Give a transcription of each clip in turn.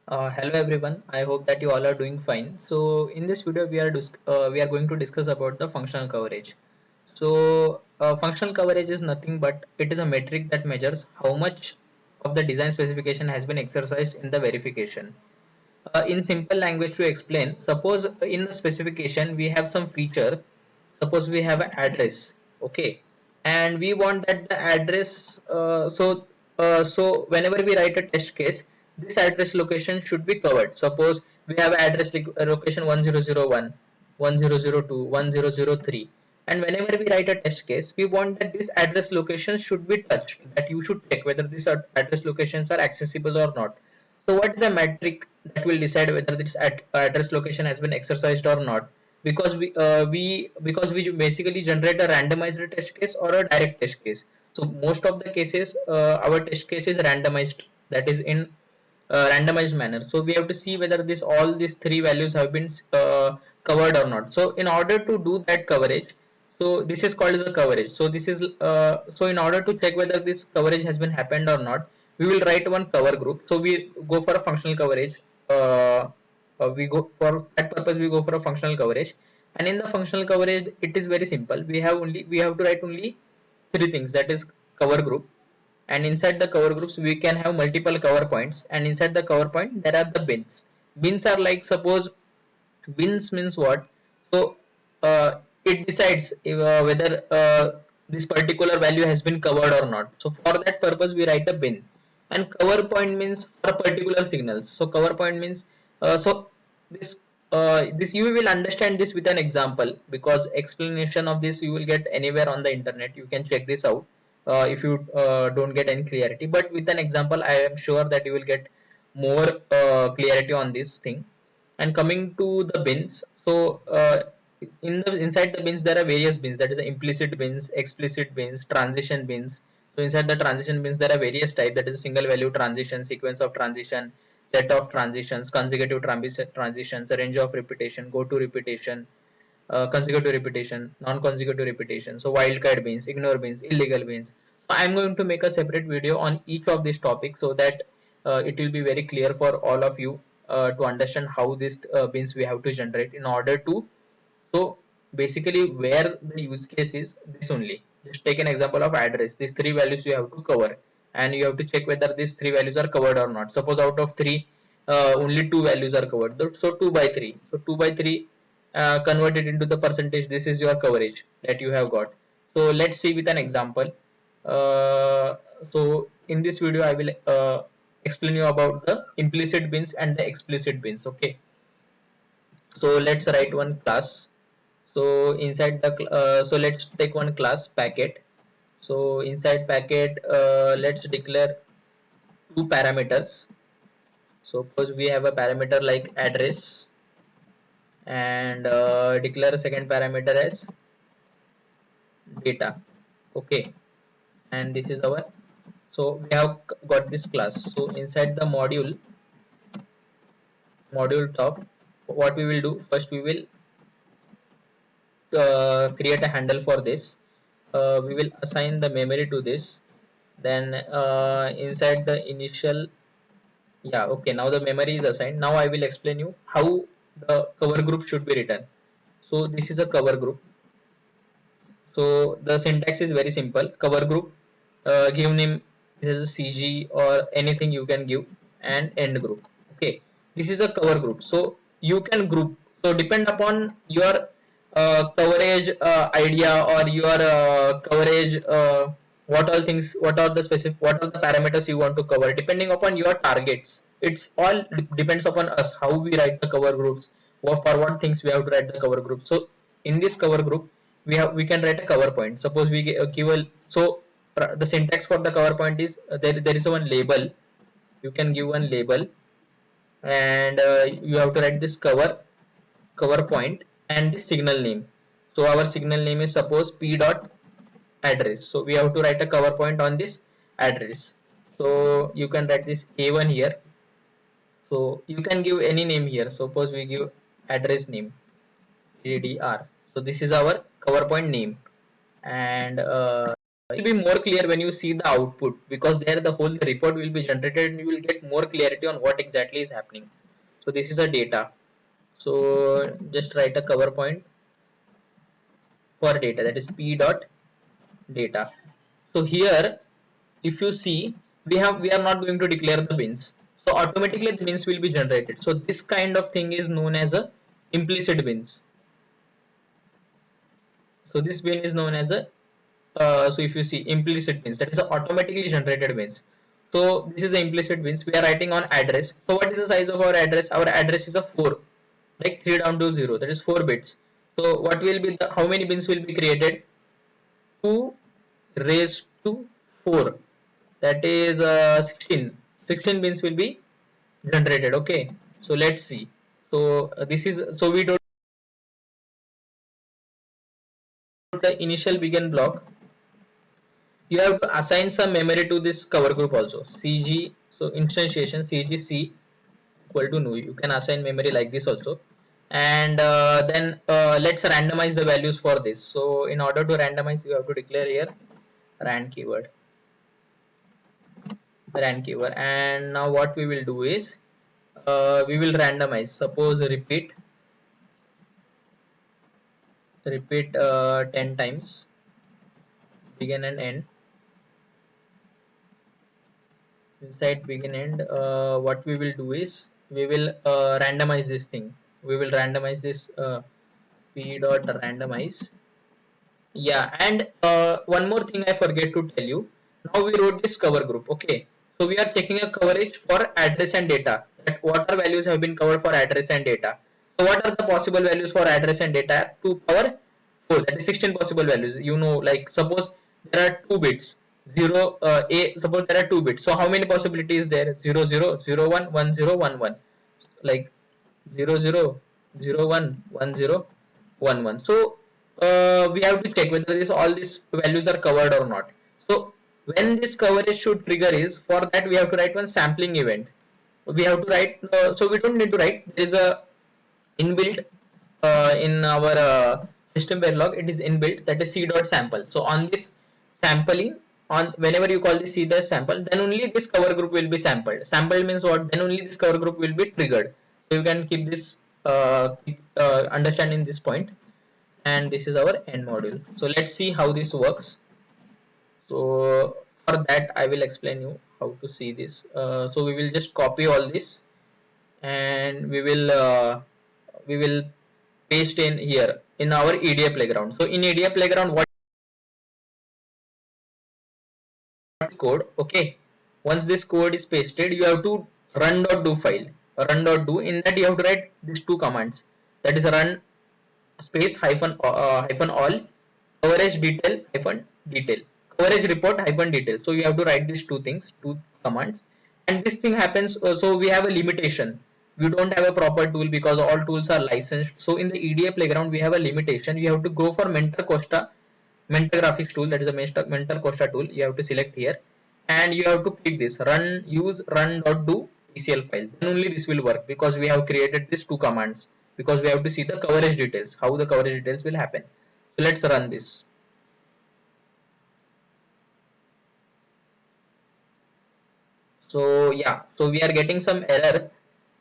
Hello everyone. I hope that you all are doing fine. So in this video we are going to discuss about the functional coverage. Functional coverage is nothing but it is a metric that measures how much of the design specification has been exercised in the verification. In simple language to explain, suppose in the specification we have some feature. Suppose we have an address, okay, and we want that the address. So whenever we write a test case, this address location should be covered. Suppose we have address location 1001, 1002, 1003, and whenever we write a test case, we want that this address location should be touched. That you should check whether these address locations are accessible or not. So what is a metric that will decide whether this address location has been exercised or not? Because we basically generate a randomized test case or a direct test case. So most of the cases, our test case is randomized. That is in randomized manner. So we have to see whether this all these three values have been covered or not. So in order to do that coverage, so this is called as a coverage. So this is so in order to check whether this coverage has been happened or not, we will write one cover group. So we go for a functional coverage. We go for that purpose. We go for a functional coverage, and in the functional coverage, it is very simple. We have to write only three things. That is cover group, and inside the cover groups we can have multiple cover points, and inside the cover point there are the bins are like, suppose bins means what. So it decides if, whether this particular value has been covered or not. So for that purpose we write a bin, and cover point means for a particular signal. So cover point means so this this you will understand this with an example, because explanation of this you will get anywhere on the internet. You can check this out if you don't get any clarity, but with an example I am sure that you will get more clarity on this thing. And coming to the bins, so inside the bins there are various bins. That is implicit bins, explicit bins, transition bins. So inside the transition bins there are various types. That is single value transition, sequence of transition, set of transitions, consecutive transitions, range of repetition, go to repetition, consecutive repetition, non-consecutive repetition. So wildcard bins, ignore bins, illegal bins. So I'm going to make a separate video on each of these topics, so that it will be very clear for all of you to understand how these bins we have to generate in order to. So basically where the use case is this only. Just take an example of address. These three values you have to cover, and you have to check whether these three values are covered or not. Suppose out of three, only two values are covered. So 2 by 3. So 2 by 3 converted into the percentage. This is your coverage that you have got. So let's see with an example. Uh, so in this video, I will explain you about the implicit bins and the explicit bins. Okay. So let's write one class. So inside the so let's take one class packet. So inside packet, let's declare two parameters. Suppose we have a parameter like address, and declare a second parameter as data. Okay, and this is our, so we have got this class. So inside the module top, what we will do first, we will create a handle for this. We will assign the memory to this. Then inside the initial, yeah, okay, now the memory is assigned. Now I will explain you how the cover group should be written. So this is a cover group. So the syntax is very simple. Cover group, give name, this is a CG or anything you can give, and end group. Okay, this is a cover group. So you can group, so depend upon your coverage idea, or your coverage, what all things, what are the specific, what are the parameters you want to cover, depending upon your targets. It's all depends upon us how we write the cover groups, or for what things we have to write the cover group. So in this cover group, we can write a cover point. Suppose we give a, so the syntax for the cover point is, there is one label. You can give one label, and you have to write this cover point and the signal name. So our signal name is suppose p dot address. So we have to write a cover point on this address. So you can write this a1 here. So you can give any name here. Suppose we give address name ADR. So this is our cover point name, and it will be more clear when you see the output, because there the whole report will be generated and you will get more clarity on what exactly is happening. So this is a data. So just write a cover point for data, that is p dot data. So here if you see, we are not going to declare the bins, so automatically the bins will be generated. So this kind of thing is known as a implicit bins. So this bin is known as a so if you see implicit bins, that is a automatically generated bins. So this is the implicit bins. We are writing on address. So what is the size of our address? Our address is a 4, like 3 down to 0, that is 4 bits. So what will be the, how many bins will be created? 2 raised to 4, that is 16. 16 bins will be generated. Okay, so let's see. So this is, so we do the initial begin block. You have to assign some memory to this cover group also. CG, so instantiation CGC equal to new. You can assign memory like this also. And then let's randomize the values for this. So in order to randomize, you have to declare here ran keyword, and now what we will do is we will randomize. Suppose repeat 10 times begin and end. Inside begin end, what we will do is we will randomize this thing. We will randomize this p dot randomize. Yeah, and one more thing I forget to tell you. Now we wrote this cover group. Okay, so we are taking a coverage for address and data, that what are values have been covered for address and data. So what are the possible values for address and data? To power 4, that is 16 possible values. You know, like suppose there are 2 bits, 0 a, suppose there are 2 bits, so how many possibilities there? 0 0 0 1 1 0 1 1, like 0 0 0 1 1 0 1 1. So we have to check whether this all these values are covered or not. So when this coverage should trigger is, for that we have to write one sampling event. We have to write, so we don't need to write, there is a inbuilt in our system verilog, it is inbuilt, that is c dot sample. So on this sampling, on whenever you call this c dot sample, then only this cover group will be sampled. Sampled means what? Then only this cover group will be triggered. So you can keep this understanding this point. And this is our end module. So let's see how this works. So for that I will explain you how to see this. So we will just copy all this, and we will paste in here in our EDA playground. So in EDA playground, what is code? Okay, once this code is pasted, you have to run.do file, run.do. In that you have to write these two commands, that is run space hyphen all coverage detail hyphen detail, coverage report hyphen detail. So you have to write these two things, two commands. And this thing happens, so we have a limitation. We don't have a proper tool because all tools are licensed. So in the EDA playground we have a limitation. You have to go for Mentor Costa, Mentor graphics tool, that is a Mentor Costa tool. You have to select here, and you have to click this run, use run.do ECL file. Then only this will work, because we have created these two commands, because we have to see the coverage details, how the coverage details will happen. So let's run this. So yeah, so we are getting some error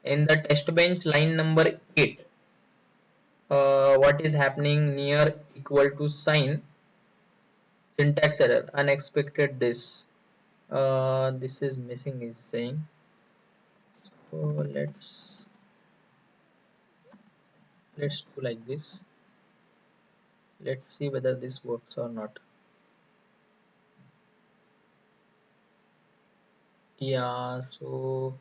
in the test bench line number 8. What is happening? Near equal to sign, syntax error, unexpected this. This is missing is saying. So let's do like this. Let's see whether this works or not. Yeah, so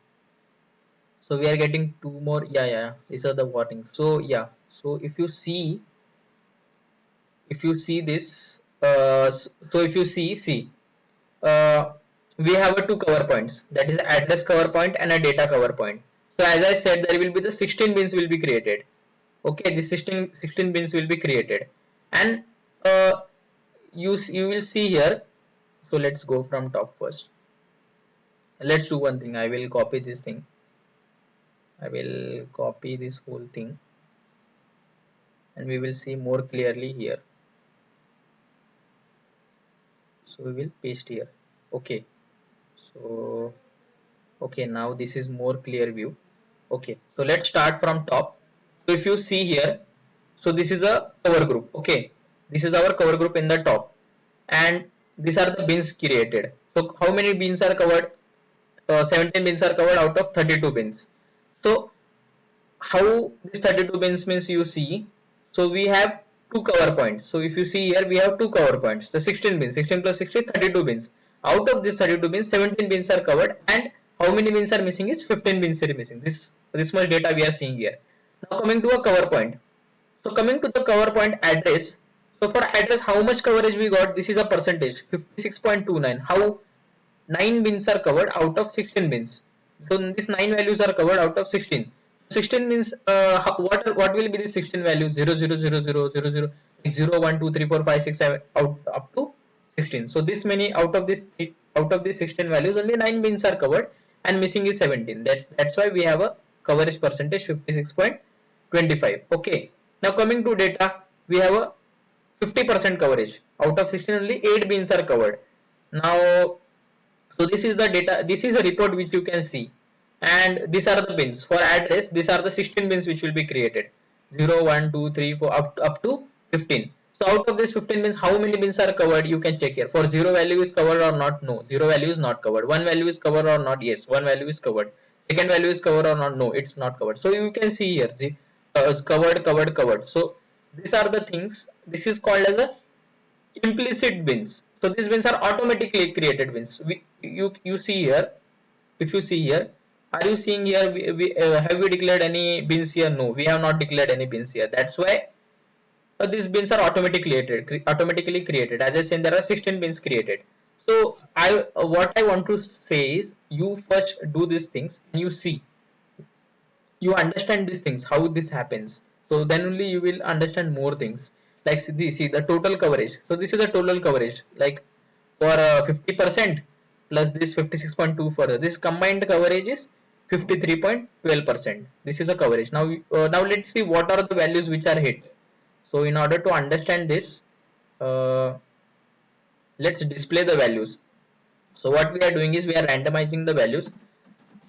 we are getting two more. Yeah, these are the warnings. So yeah, so if you see this, so if you see, uh, we have a two cover points, that is address cover point and a data cover point. So as I said, there will be the 16 bins will be created. Okay, the 16 bins will be created. And you will see here. So let's go from top first. Let's do one thing. I will copy this thing. I will copy this whole thing, and we will see more clearly here. So we will paste here. Okay, so okay, now this is more clear view. Okay, so let's start from top. So if you see here, so this is a cover group. Okay, this is our cover group in the top, and these are the bins created. So how many bins are covered? 17 bins are covered out of 32 bins. So how this 32 bins means, you see, so we have two cover points. So if you see here, we have two cover points, the 16 bins, 16 plus 16, 32 bins. Out of this 32 bins, 17 bins are covered, and how many bins are missing is 15 bins are missing. This much data we are seeing here. Now coming to a cover point. So coming to the cover point address. So for address, how much coverage we got? This is a percentage, 56.29. How 9 bins are covered out of 16 bins. So these 9 values are covered out of 16. 16 means what will be the 16 values? 0 0 0 0 0 0 like 0 1 2 3 4 5 6 7 out up to 16. So this many out of this, out of these 16 values, only 9 bins are covered and missing is 17. That's why we have a coverage percentage 56.25. Okay. Now coming to data, we have a 50% coverage. Out of 16, only 8 bins are covered. Now, so this is the data, this is a report which you can see, and these are the bins for address. These are the 16 bins which will be created, 0 1 2 3 4 up to 15. So out of this 15 bins, how many bins are covered? You can check here. For 0 value is covered or not? No, 0 value is not covered. 1 value is covered or not? Yes, 1 value is covered. Second value is covered or not? No, it's not covered. So you can see here, see, it's covered. So these are the things. This is called as a implicit bins. So these bins are automatically created bins. You see here, if you see here, are you seeing here, have we declared any bins here? No, we have not declared any bins here. That's why these bins are automatically created. As I said, there are 16 bins created. So what I want to say is, you first do these things and you see, you understand these things, how this happens. So then only you will understand more things. Like see the total coverage. So this is a total coverage, like for 50% plus this 56.2, further this combined coverage is 53.12%. This is a coverage. Now let's see what are the values which are hit. So in order to understand this, uh, let's display the values. So what we are doing is, we are randomizing the values.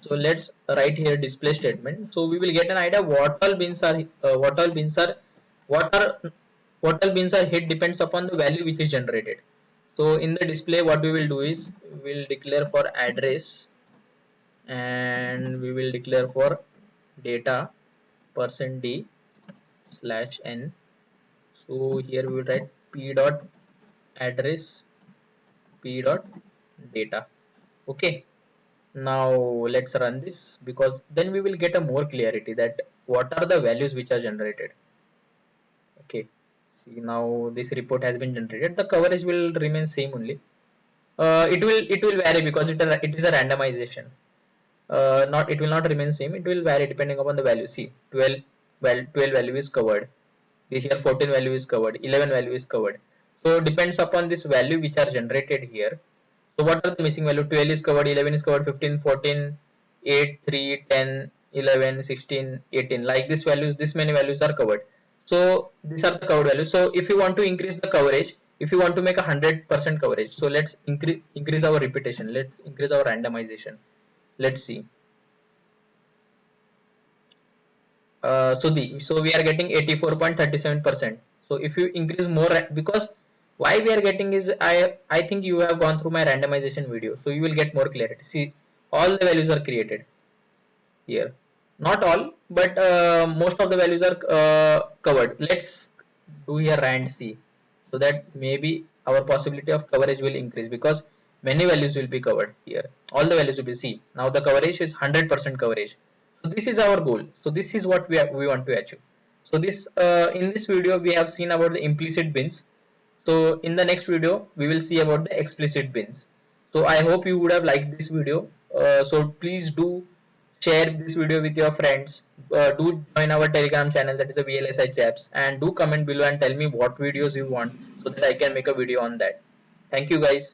So let's write here display statement. So we will get an idea what all bins are what are what all bins are hit depends upon the value which is generated. So in the display, what we will do is, we will declare for address, and we will declare for data %d slash n. So here we will write p dot address, p dot data. Okay. Now let's run this, because then we will get a more clarity that what are the values which are generated. Okay, see, now this report has been generated. The coverage will remain same only. It will vary because it is a randomization. Not It will not remain same, it will vary depending upon the value. See, 12, well, 12 value is covered. This here 14 value is covered, 11 value is covered. So depends upon this value which are generated here. So what are the missing value? 12 is covered, 11 is covered, 15, 14, 8, 3, 10, 11, 16, 18. Like this values, this many values are covered. So these are the covered values. So if you want to increase the coverage, if you want to make 100% coverage, so let's increase our repetition. Let's increase our randomization. Let's see. So we are getting 84.37%. So if you increase more, because why we are getting is, I think you have gone through my randomization video, so you will get more clarity. See, all the values are created here, not all, but most of the values are covered. Let's do here rand c, so that maybe our possibility of coverage will increase, because many values will be covered here. All the values will be see. Now the coverage is 100% coverage. So this is our goal. So this is what we want to achieve. So this in this video we have seen about the implicit bins. So in the next video we will see about the explicit bins. So I hope you would have liked this video. So please do share this video with your friends. Do join our Telegram channel, that is the VLSI Chaps, and do comment below and tell me what videos you want, so that I can make a video on that. Thank you guys.